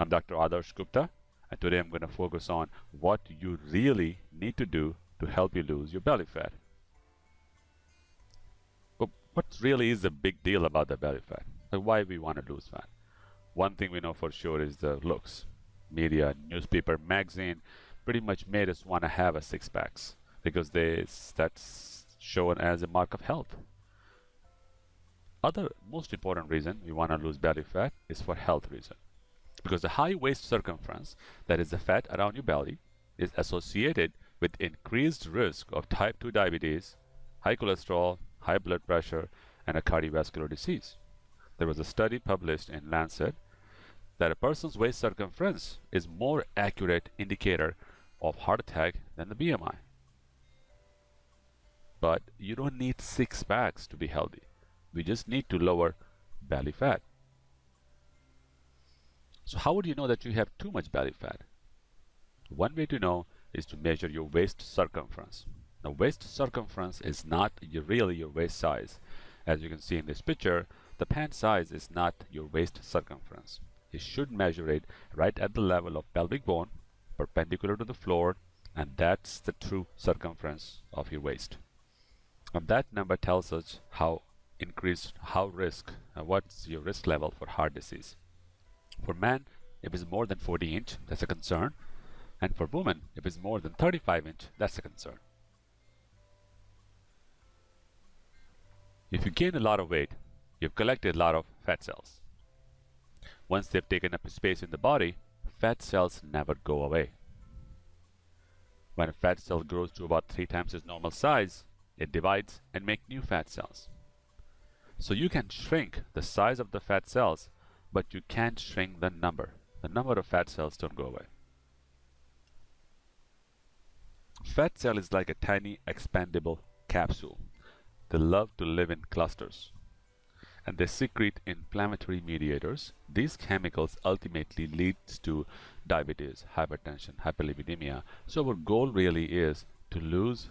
I'm Dr. Adarsh Gupta, and today I'm going to focus on what you really need to do to help you lose your belly fat. But what really is the big deal about the belly fat? Like why we want to lose fat? One thing we know for sure is the looks. Media, newspaper, magazine pretty much made us want to have a six packs because that's shown as a mark of health. Other most important reason we want to lose belly fat is for health reason. Because the high waist circumference, that is the fat around your belly, is associated with increased risk of type 2 diabetes, high cholesterol, high blood pressure, and a cardiovascular disease. There was a study published in Lancet that a person's waist circumference is more accurate indicator of heart attack than the BMI. But you don't need six packs to be healthy. We just need to lower belly fat. So how would you know that you have too much belly fat? One way to know is to measure your waist circumference. Now, waist circumference is not really your waist size. As you can see in this picture, the pant size is not your waist circumference. You should measure it right at the level of pelvic bone, perpendicular to the floor, and that's the true circumference of your waist. And that number tells us what's your risk level for heart disease. For men, if it's more than 40 inch, that's a concern. And for women, if it's more than 35 inch, that's a concern. If you gain a lot of weight, you've collected a lot of fat cells. Once they've taken up space in the body, fat cells never go away. When a fat cell grows to about 3 times its normal size, it divides and makes new fat cells. So you can shrink the size of the fat cells, but you can't shrink the number. The number of fat cells don't go away. Fat cell is like a tiny expandable capsule. They love to live in clusters, and they secrete inflammatory mediators. These chemicals ultimately leads to diabetes, hypertension, hyperlipidemia. So our goal really is to lose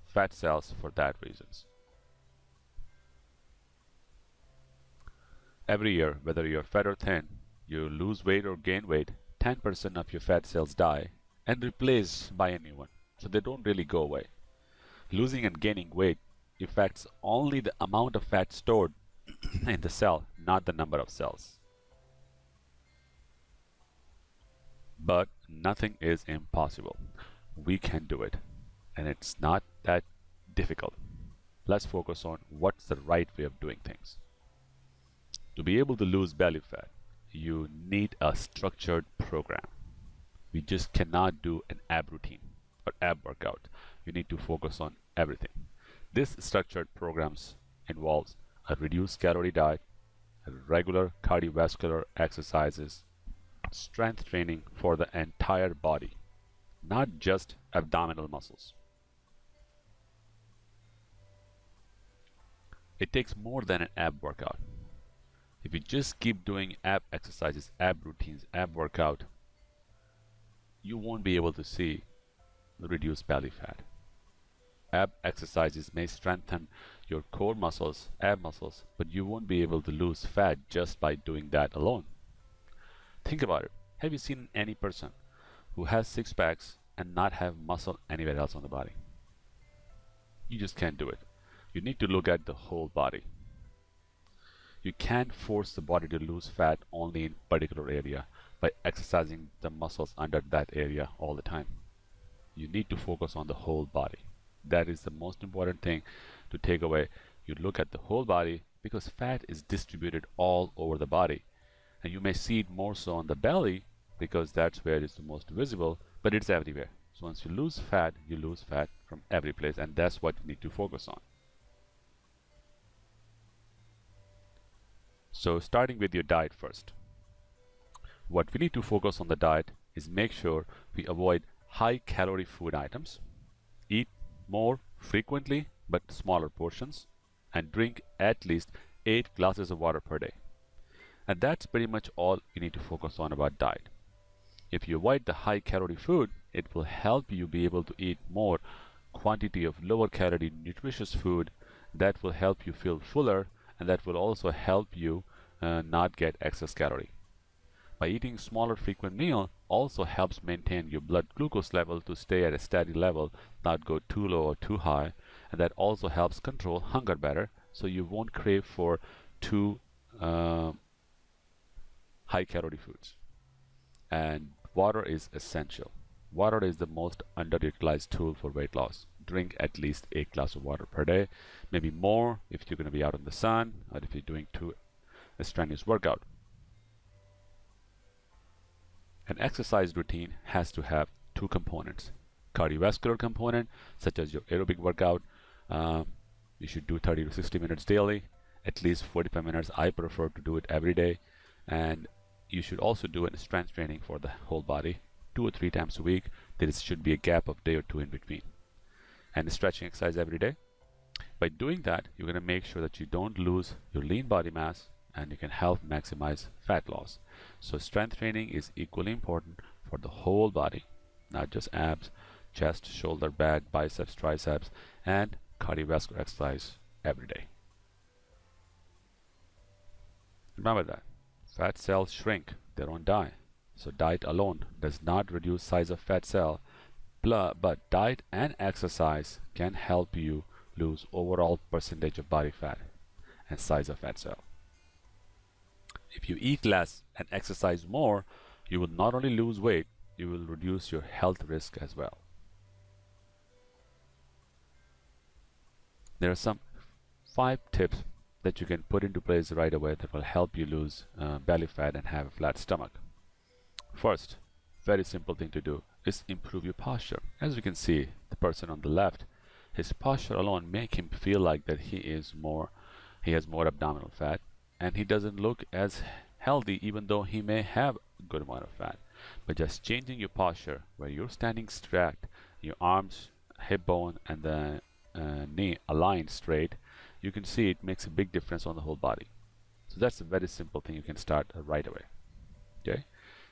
fat cells for that reasons. Every year, whether you're fat or thin, you lose weight or gain weight, 10% of your fat cells die and replaced by a new one. So they don't really go away. Losing and gaining weight affects only the amount of fat stored in the cell, not the number of cells. But nothing is impossible. We can do it, and it's not that difficult. Let's focus on what's the right way of doing things. To be able to lose belly fat, you need a structured program. We just cannot do an ab routine or ab workout. You need to focus on everything. This structured programs involves a reduced calorie diet, regular cardiovascular exercises, strength training for the entire body, not just abdominal muscles. It takes more than an ab workout. If you just keep doing ab exercises, ab routines, ab workout, you won't be able to see the reduced belly fat. Ab exercises may strengthen your core muscles, ab muscles, but you won't be able to lose fat just by doing that alone. Think about it. Have you seen any person who has six packs and not have muscle anywhere else on the body? You just can't do it. You need to look at the whole body. You can't force the body to lose fat only in particular area by exercising the muscles under that area all the time. You need to focus on the whole body. That is the most important thing to take away. You look at the whole body because fat is distributed all over the body. And you may see it more so on the belly because that's where it is the most visible, but it's everywhere. So once you lose fat from every place, and that's what you need to focus on. So starting with your diet first. What we need to focus on the diet is make sure we avoid high calorie food items, eat more frequently but smaller portions, and drink at least 8 glasses of water per day. And that's pretty much all you need to focus on about diet. If you avoid the high calorie food, it will help you be able to eat more quantity of lower calorie nutritious food that will help you feel fuller, and that will also help you not get excess calorie. By eating smaller frequent meal also helps maintain your blood glucose level to stay at a steady level, not go too low or too high, and that also helps control hunger better, so you won't crave for too uh, high calorie foods. And water is essential. Water is the most underutilized tool for weight loss. Drink at least 8 glasses of water per day, maybe more if you're going to be out in the sun or if you're doing too strenuous workout. An exercise routine has to have two components. Cardiovascular component, such as your aerobic workout, um, you should do 30 to 60 minutes daily, at least 45 minutes. I prefer to do it every day. And you should also do a strength training for the whole body 2 or 3 times a week. There should be a gap of day or two in between. And stretching exercise every day. By doing that, you're going to make sure that you don't lose your lean body mass and you can help maximize fat loss. So strength training is equally important for the whole body, not just abs, chest, shoulder, back, biceps, triceps, and cardiovascular exercise every day. Remember that fat cells shrink, they don't die. So diet alone does not reduce size of fat cell, but diet and exercise can help you lose overall percentage of body fat and size of fat cell. If you eat less and exercise more, you will not only lose weight, you will reduce your health risk as well. There are some 5 tips that you can put into place right away that will help you lose belly fat and have a flat stomach. First, very simple thing to do is improve your posture. As you can see, the person on the left, his posture alone make him feel like that he has more abdominal fat, and he doesn't look as healthy even though he may have a good amount of fat. But just changing your posture where you're standing straight, your arms, hip bone, and the knee aligned straight, you can see it makes a big difference on the whole body. So that's a very simple thing you can start right away. Okay.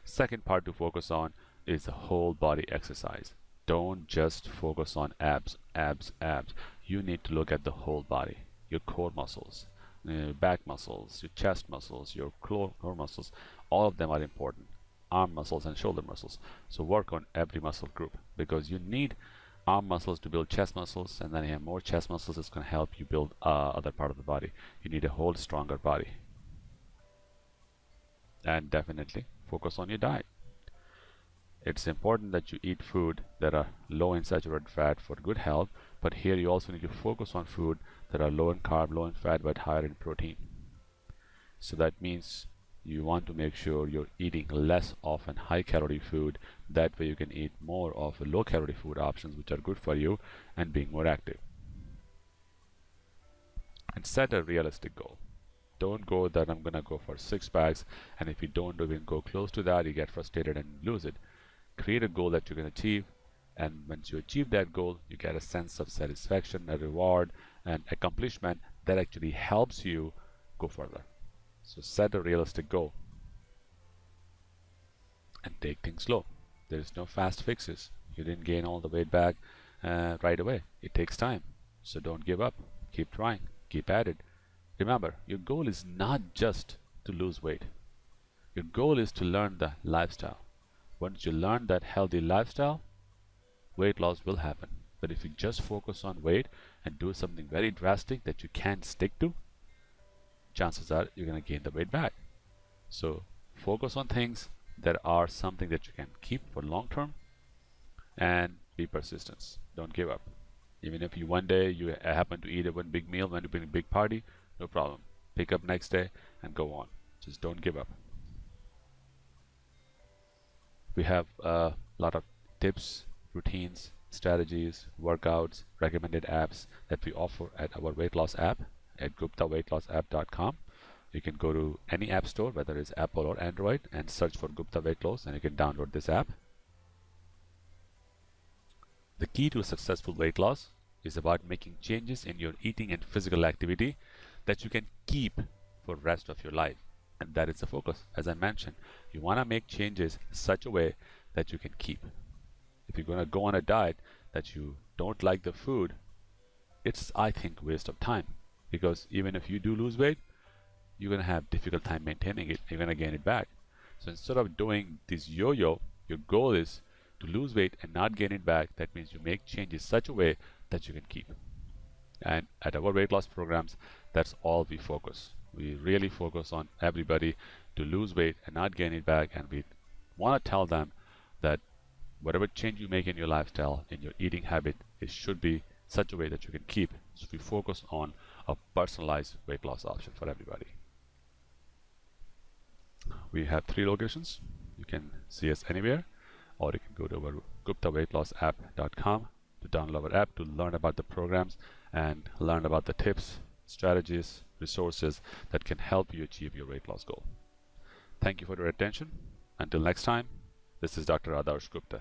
Second part to focus on is the whole body exercise. Don't just focus on abs, abs, abs. You need to look at the whole body, your core muscles, back muscles, your chest muscles, your core muscles. All of them are important. Arm muscles and shoulder muscles. So work on every muscle group, because you need arm muscles to build chest muscles, and then you have more chest muscles. It's going to help you build other part of the body. You need a whole stronger body. And definitely focus on your diet. It's important that you eat food that are low in saturated fat for good health, but here you also need to focus on food that are low in carb, low in fat, but higher in protein. So that means you want to make sure you're eating less often high calorie food. That way you can eat more of low calorie food options which are good for you and being more active. And set a realistic goal. Don't go that I'm gonna go for 6 packs, and if you don't even go close to that, you get frustrated and lose it. Create a goal that you can achieve, and once you achieve that goal, you get a sense of satisfaction, a reward, and accomplishment that actually helps you go further. So set a realistic goal and take things slow. There is no fast fixes. You didn't gain all the weight back right away. It takes time. So don't give up. Keep trying. Keep at it. Remember, your goal is not just to lose weight. Your goal is to learn the lifestyle. Once you learn that healthy lifestyle, weight loss will happen. But if you just focus on weight and do something very drastic that you can't stick to, chances are you're going to gain the weight back. So focus on things that are something that you can keep for long term, and be persistent. Don't give up. Even if you one day you happen to eat one big meal, when you bring a big party, no problem. Pick up next day and go on. Just don't give up. We have a lot of tips, routines, strategies, workouts, recommended apps that we offer at our weight loss app at guptaweightlossapp.com. You can go to any app store, whether it's Apple or Android, and search for Gupta Weight Loss, and you can download this app. The key to successful weight loss is about making changes in your eating and physical activity that you can keep for the rest of your life. And that is the focus. As I mentioned, you want to make changes such a way that you can keep. If you're going to go on a diet that you don't like the food, it's, I think, waste of time. Because even if you do lose weight, you're going to have difficult time maintaining it. You're going to gain it back. So instead of doing this yo-yo, your goal is to lose weight and not gain it back. That means you make changes such a way that you can keep. And at our weight loss programs, that's all we focus. We really focus on everybody to lose weight and not gain it back. And we want to tell them that whatever change you make in your lifestyle, in your eating habit, it should be such a way that you can keep. So we focus on a personalized weight loss option for everybody. We have 3 locations. You can see us anywhere, or you can go to our GuptaWeightLossApp.com to download our app to learn about the programs and learn about the tips, strategies, resources that can help you achieve your weight loss goal. Thank you for your attention. Until next time, this is Dr. Adarsh Gupta.